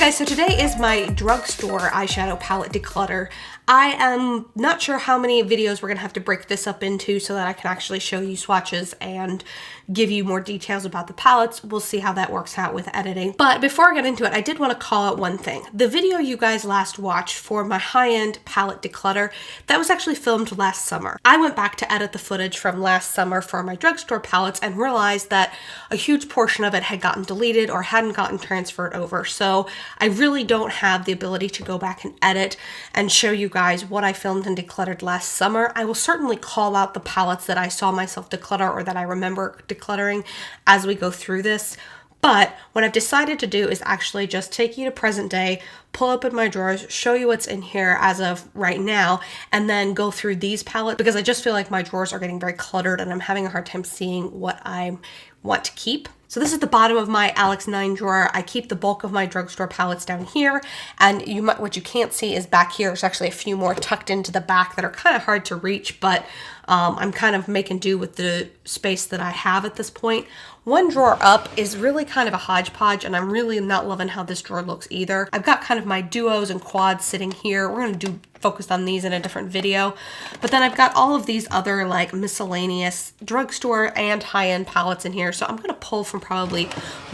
Okay, so today is my drugstore eyeshadow palette declutter. I am not sure how many videos we're going to have to break this up into so that I can actually show you swatches and give you more details about the palettes. We'll see how that works out with editing. But before I get into it, I did want to call out one thing. The video you guys last watched for my high-end palette declutter, that was actually filmed last summer. I went back to edit the footage from last summer for my drugstore palettes and realized that a huge portion of it had gotten deleted or hadn't gotten transferred over. So I really don't have the ability to go back and edit and show you guys what I filmed and decluttered last summer. I will certainly call out the palettes that I saw myself declutter or that I remember decluttering as we go through this. But what I've decided to do is actually just take you to present day, pull open my drawers, show you what's in here as of right now, and then go through these palettes because I just feel like my drawers are getting very cluttered and I'm having a hard time seeing what I want to keep. So this is the bottom of my Alex 9 drawer. I keep the bulk of my drugstore palettes down here, and what you can't see is back here. There's actually a few more tucked into the back that are kind of hard to reach, but I'm kind of making do with the space that I have at this point. One drawer up is really kind of a hodgepodge, and I'm really not loving how this drawer looks either. I've got kind of my duos and quads sitting here. We're going to focus on these in a different video. But then I've got all of these other like miscellaneous drugstore and high-end palettes in here. So I'm going to pull from probably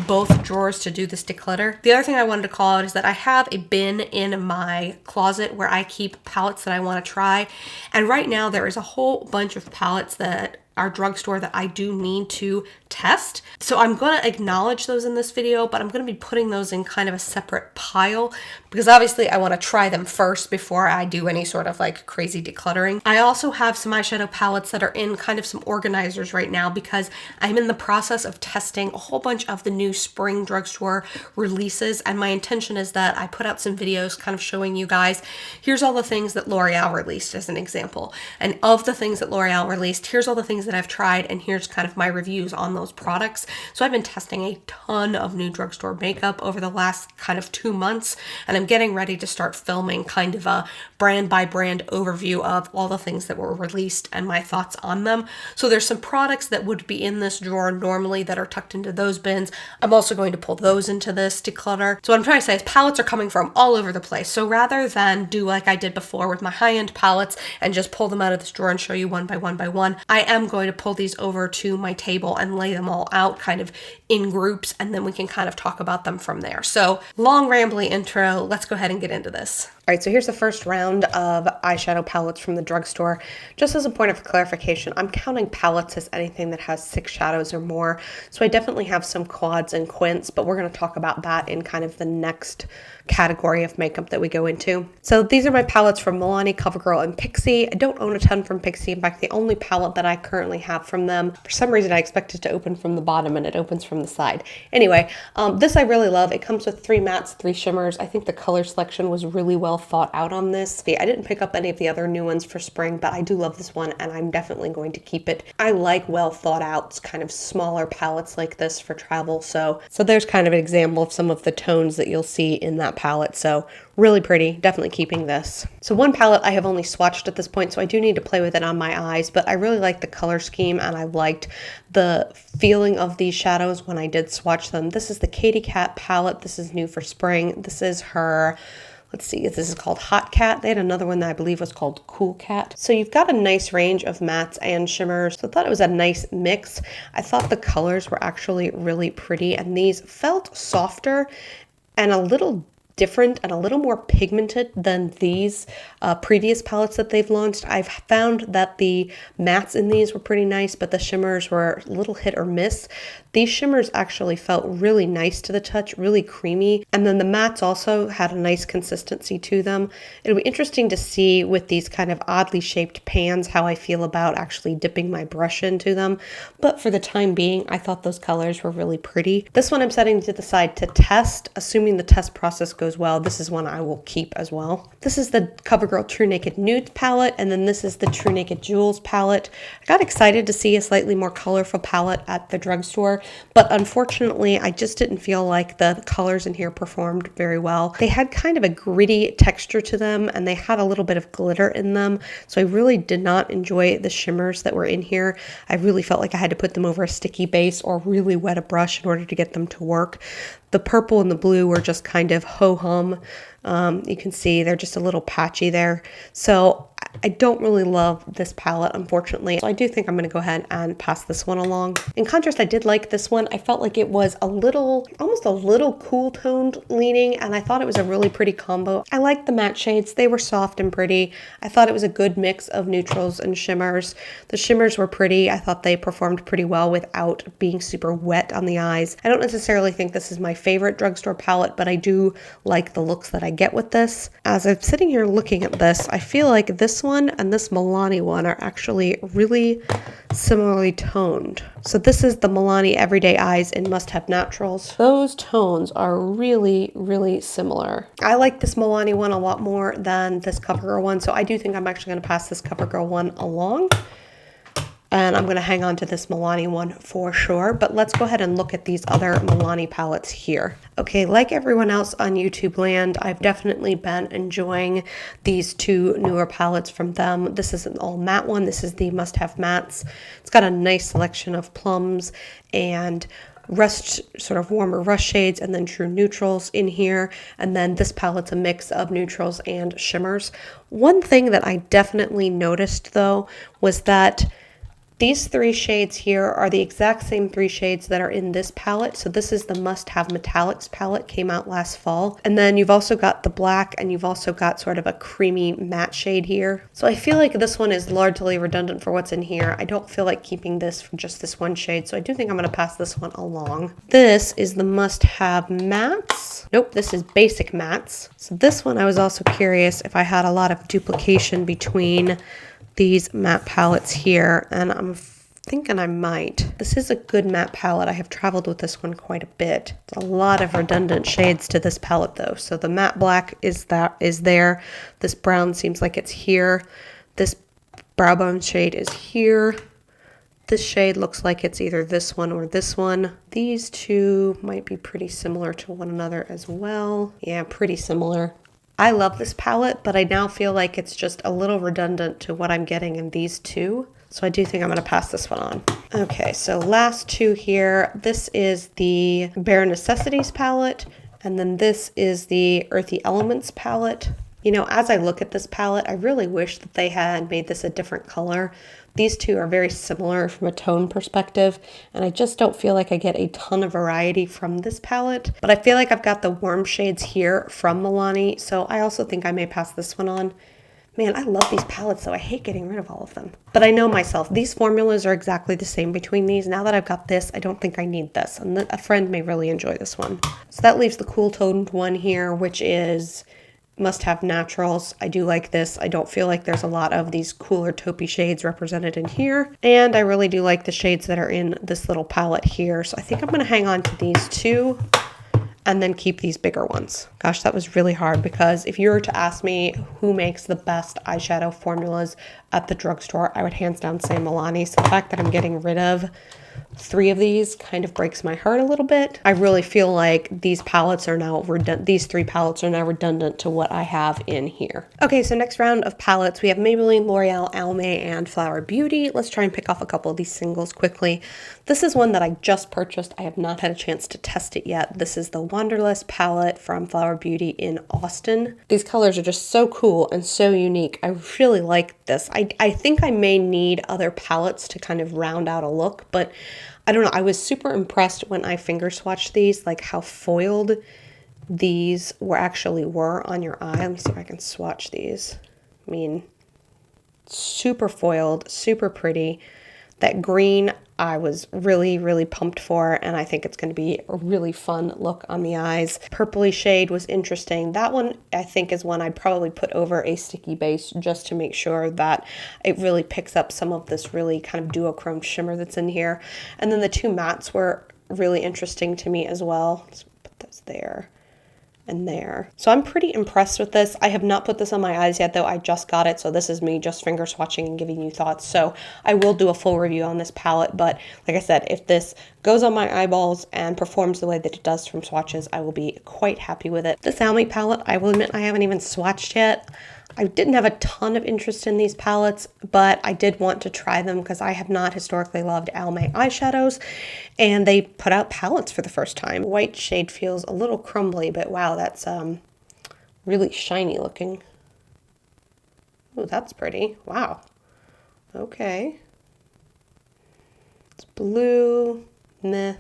both drawers to do this declutter. The other thing I wanted to call out is that I have a bin in my closet where I keep palettes that I want to try. And right now there is a whole bunch of palettes that are drugstore that I do need to test. So I'm going to acknowledge those in this video, but I'm going to be putting those in kind of a separate pile because obviously I want to try them first before I do any sort of like crazy decluttering. I also have some eyeshadow palettes that are in kind of some organizers right now because I'm in the process of testing a whole bunch of the new spring drugstore releases, and my intention is that I put out some videos kind of showing you guys, here's all the things that L'Oreal released as an example, and of the things that L'Oreal released, here's all the things that I've tried, and here's kind of my reviews on those products. So I've been testing a ton of new drugstore makeup over the last kind of 2 months, and I'm getting ready to start filming kind of a brand by brand overview of all the things that were released and my thoughts on them. So there's some products that would be in this drawer normally that are tucked into those bins. I'm also going to pull those into this declutter. So what I'm trying to say is palettes are coming from all over the place. So rather than do like I did before with my high-end palettes and just pull them out of this drawer and show you one by one, I am going to pull these over to my table and lay them all out kind of in groups, and then we can kind of talk about them from there. So long rambly intro, let's go ahead and get into this. All right, so here's the first round of eyeshadow palettes from the drugstore. Just as a point of clarification, I'm counting palettes as anything that has 6 shadows or more. So I definitely have some quads and quints, but we're going to talk about that in kind of the next category of makeup that we go into. So these are my palettes from Milani, Covergirl, and Pixi. I don't own a ton from Pixi. In fact, the only palette that I currently have from them, for some reason I expect it to open from the bottom and it opens from the side. Anyway, this I really love. It comes with 3 mattes, 3 shimmers. I think the color selection was really well thought out on this. I didn't pick up any of the other new ones for spring, but I do love this one and I'm definitely going to keep it. I like well thought out kind of smaller palettes like this for travel. So there's kind of an example of some of the tones that you'll see in that palette. So really pretty, definitely keeping this. So one palette I have only swatched at this point, so I do need to play with it on my eyes, but I really like the color scheme and I liked the feeling of these shadows when I did swatch them. This is the Katy Cat palette. This is new for spring. This is her, let's see, this is called Hot Cat. They had another one that I believe was called Cool Cat. So you've got a nice range of mattes and shimmers. So I thought it was a nice mix. I thought the colors were actually really pretty, and these felt softer and a little different and a little more pigmented than these previous palettes that they've launched. I've found that the mattes in these were pretty nice, but the shimmers were a little hit or miss. These shimmers actually felt really nice to the touch, really creamy. And then the mattes also had a nice consistency to them. It'll be interesting to see with these kind of oddly shaped pans how I feel about actually dipping my brush into them. But for the time being, I thought those colors were really pretty. This one I'm setting to the side to test. Assuming the test process goes well, this is one I will keep as well. This is the CoverGirl TruNaked Nudes palette, and then this is the TruNaked Jewels palette. I got excited to see a slightly more colorful palette at the drugstore, but unfortunately I just didn't feel like the colors in here performed very well. They had kind of a gritty texture to them and they had a little bit of glitter in them, so I really did not enjoy the shimmers that were in here. I really felt like I had to put them over a sticky base or really wet a brush in order to get them to work. The purple and the blue were just kind of ho-hum. You can see they're just a little patchy there. So I don't really love this palette, unfortunately. So I do think I'm going to go ahead and pass this one along. In contrast, I did like this one. I felt like it was a little, almost a little cool toned leaning, and I thought it was a really pretty combo. I liked the matte shades. They were soft and pretty. I thought it was a good mix of neutrals and shimmers. The shimmers were pretty. I thought they performed pretty well without being super wet on the eyes. I don't necessarily think this is my favorite drugstore palette, but I do like the looks that I get with this. As I'm sitting here looking at this, I feel like this one and this Milani one are actually really similarly toned. So this is the Milani Everyday Eyes in Must Have Naturals. Those tones are really, really similar. I like this Milani one a lot more than this Covergirl one, so I do think I'm actually going to pass this Covergirl one along. And I'm going to hang on to this Milani one for sure. But let's go ahead and look at these other Milani palettes here. Okay, like everyone else on YouTube land, I've definitely been enjoying these two newer palettes from them. This is an all matte one. This is the Must Have Mattes. It's got a nice selection of plums and rust, sort of warmer rust shades, and then true neutrals in here. And then this palette's a mix of neutrals and shimmers. One thing that I definitely noticed though was that these three shades here are the exact same three shades that are in this palette. So this is the Must Have Metallics palette, came out last fall. And then you've also got the black, and you've also got sort of a creamy matte shade here. So I feel like this one is largely redundant for what's in here. I don't feel like keeping this for just this one shade, so I do think I'm going to pass this one along. This is the Must Have Mattes. Nope, this is Basic Mattes. So this one I was also curious if I had a lot of duplication between these matte palettes here, and I'm thinking I might. This is a good matte palette. I have traveled with this one quite a bit. There's a lot of redundant shades to this palette though. So the matte black is there. This brown seems like it's here. This brow bone shade is here. This shade looks like it's either this one or this one. These two might be pretty similar to one another as well. Yeah, pretty similar. I love this palette, but I now feel like it's just a little redundant to what I'm getting in these two. So I do think I'm going to pass this one on. Okay, so last two here. This is the Bare Necessities palette, and then this is the Earthy Elements palette. You know, as I look at this palette, I really wish that they had made this a different color. These two are very similar from a tone perspective, and I just don't feel like I get a ton of variety from this palette. But I feel like I've got the warm shades here from Milani, so I also think I may pass this one on. Man, I love these palettes, so I hate getting rid of all of them. But I know myself, these formulas are exactly the same between these. Now that I've got this, I don't think I need this, and a friend may really enjoy this one. So that leaves the cool toned one here, which is Must Have Naturals. I do like this. I don't feel like there's a lot of these cooler taupey shades represented in here. And I really do like the shades that are in this little palette here. So I think I'm going to hang on to these two and then keep these bigger ones. Gosh, that was really hard, because if you were to ask me who makes the best eyeshadow formulas at the drugstore, I would hands down say Milani. So the fact that I'm getting rid of three of these kind of breaks my heart a little bit. I really feel like these palettes are now redundant. These three palettes are now redundant to what I have in here. Okay, so next round of palettes, we have Maybelline, L'Oreal, Almay, and Flower Beauty. Let's try and pick off a couple of these singles quickly. This is one that I just purchased. I have not had a chance to test it yet. This is the Wanderlust palette from Flower Beauty in Austin. These colors are just so cool and so unique. I really like this. I think I may need other palettes to kind of round out a look, but I don't know. I was super impressed when I finger swatched these, like how foiled these were on your eye. Let me see if I can swatch these. I mean, super foiled, super pretty. That green I was really, really pumped for, and I think it's going to be a really fun look on the eyes. Purpley shade was interesting. That one I think is one I'd probably put over a sticky base just to make sure that it really picks up some of this really kind of duochrome shimmer that's in here. And then the two mattes were really interesting to me as well. Let's put those there and there. So I'm pretty impressed with this. I have not put this on my eyes yet though. I just got it, so this is me just finger swatching and giving you thoughts. So I will do a full review on this palette, but like I said, if this goes on my eyeballs and performs the way that it does from swatches, I will be quite happy with it. This Almay palette, I will admit I haven't even swatched yet. I didn't have a ton of interest in these palettes, but I did want to try them because I have not historically loved Almay eyeshadows, and they put out palettes for the first time. White shade feels a little crumbly, but wow, that's really shiny looking. Oh, that's pretty. Wow. Okay. It's blue. Meh.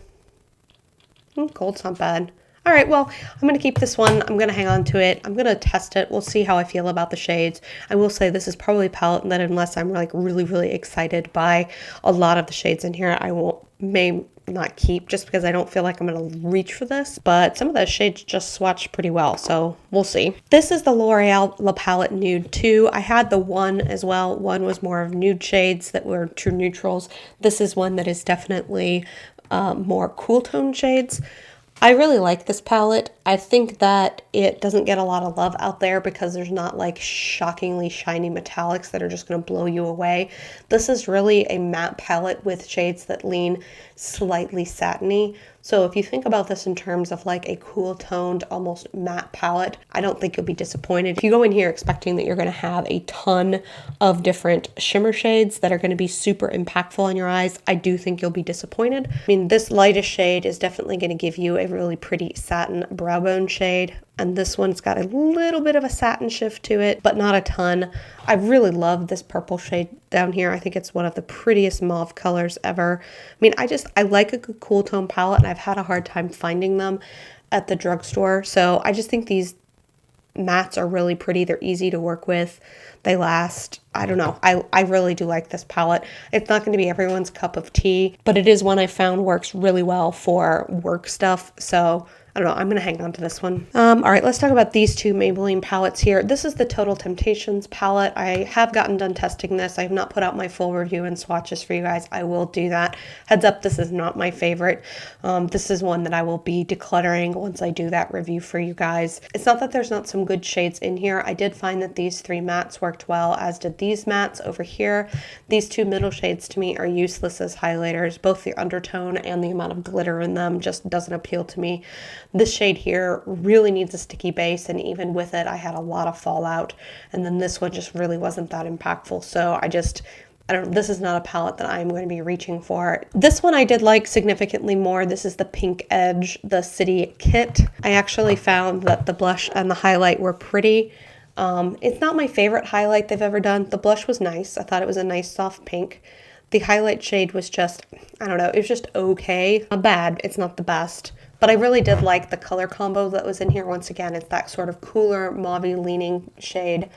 Gold's not bad. All right, well, I'm going to keep this one. I'm going to hang on to it. I'm going to test it. We'll see how I feel about the shades. I will say this is probably a palette that unless I'm like really excited by a lot of the shades in here, I may not keep just because I don't feel like I'm going to reach for this. But some of those shades just swatched pretty well, so we'll see. This is the L'Oreal La Palette Nude 2. I had the one as well. One was more of nude shades that were true neutrals. This is one that is definitely more cool tone shades. I really like this palette. I think that it doesn't get a lot of love out there because there's not like shockingly shiny metallics that are just going to blow you away. This is really a matte palette with shades that lean slightly satiny. So if you think about this in terms of like a cool toned, almost matte palette, I don't think you'll be disappointed. If you go in here expecting that you're going to have a ton of different shimmer shades that are going to be super impactful on your eyes, I do think you'll be disappointed. I mean, this lightest shade is definitely going to give you a really pretty satin brow bone shade. And this one's got a little bit of a satin shift to it, but not a ton. I really love this purple shade down here. I think it's one of the prettiest mauve colors ever. I mean, I like a good cool tone palette, and I've had a hard time finding them at the drugstore. So I just think these mattes are really pretty. They're easy to work with. They last. I don't know. I really do like this palette. It's not going to be everyone's cup of tea, but it is one I found works really well for work stuff. So I don't know, I'm going to hang on to this one. All right, let's talk about these two Maybelline palettes here. This is the Total Temptations palette. I have gotten done testing this. I have not put out my full review and swatches for you guys. I will do that. Heads up, this is not my favorite. This is one that I will be decluttering once I do that review for you guys. It's not that there's not some good shades in here. I did find that these three mattes worked well, as did these mattes over here. These two middle shades to me are useless as highlighters. Both the undertone and the amount of glitter in them just doesn't appeal to me. This shade here really needs a sticky base, and even with it, I had a lot of fallout. And then this one just really wasn't that impactful. So I don't know, this is not a palette that I'm going to be reaching for. This one I did like significantly more. This is the Pink Edge, the City Kit. I actually found that the blush and the highlight were pretty. It's not my favorite highlight they've ever done. The blush was nice. I thought it was a nice soft pink. The highlight shade was just, I don't know, it was just okay. Not bad, it's not the best. But I really did like the color combo that was in here. Once again, it's that sort of cooler, mauve-y leaning shade.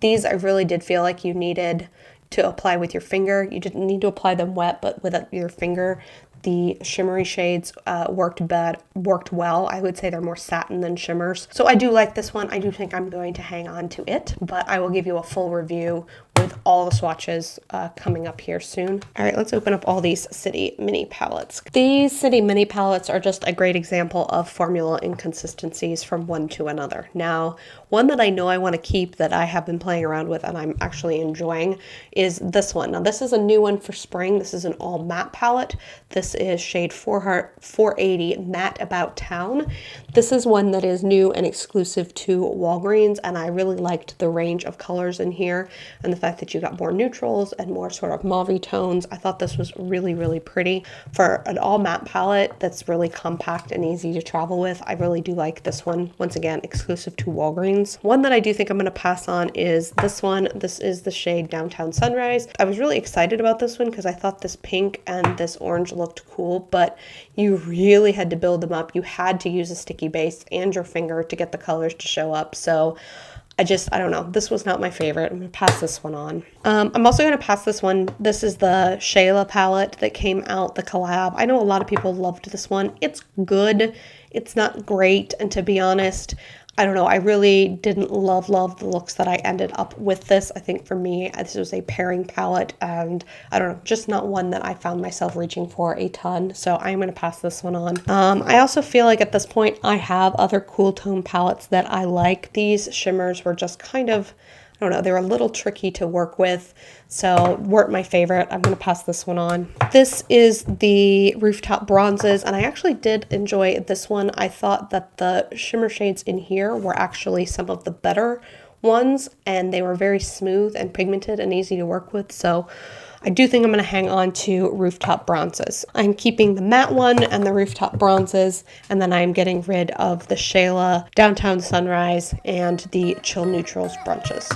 These I really did feel like you needed to apply with your finger. You didn't need to apply them wet, but with your finger. The shimmery shades worked well. I would say they're more satin than shimmers. So I do like this one. I do think I'm going to hang on to it, but I will give you a full review with all the swatches coming up here soon. All right, let's open up all these City Mini palettes. These City Mini palettes are just a great example of formula inconsistencies from one to another. Now, one that I know I want to keep that I have been playing around with and I'm actually enjoying is this one. Now, this is a new one for spring. This is an all matte palette. This is shade 480 Matte About Town. This is one that is new and exclusive to Walgreens, and I really liked the range of colors in here and the fact that you got more neutrals and more sort of mauve tones. I thought this was really pretty. For an all matte palette that's really compact and easy to travel with, I really do like this one. Once again, exclusive to Walgreens. One that I do think I'm going to pass on is this one. This is the shade Downtown Sunrise. I was really excited about this one because I thought this pink and this orange looked cool, but you really had to build them up. You had to use a sticky base and your finger to get the colors to show up. So I don't know. This was not my favorite. I'm going to pass this one on. I'm also going to pass this one. This is the Shayla palette that came out, the collab. I know a lot of people loved this one. It's good. It's not great. And to be honest, I don't know. I really didn't love the looks that I ended up with this. I think for me, this was a pairing palette, and I don't know, just not one that I found myself reaching for a ton. So I'm going to pass this one on. I also feel like at this point I have other cool tone palettes that I like. These shimmers were just kind of, I don't know, they were a little tricky to work with, so weren't my favorite. I'm going to pass this one on. This is the Rooftop Bronzes, and I actually did enjoy this one. I thought that the shimmer shades in here were actually some of the better ones, and they were very smooth and pigmented and easy to work with, so I do think I'm going to hang on to Rooftop Bronzes. I'm keeping the matte one and the Rooftop Bronzes, and then I'm getting rid of the Shayla Downtown Sunrise and the Chill Neutrals brunches.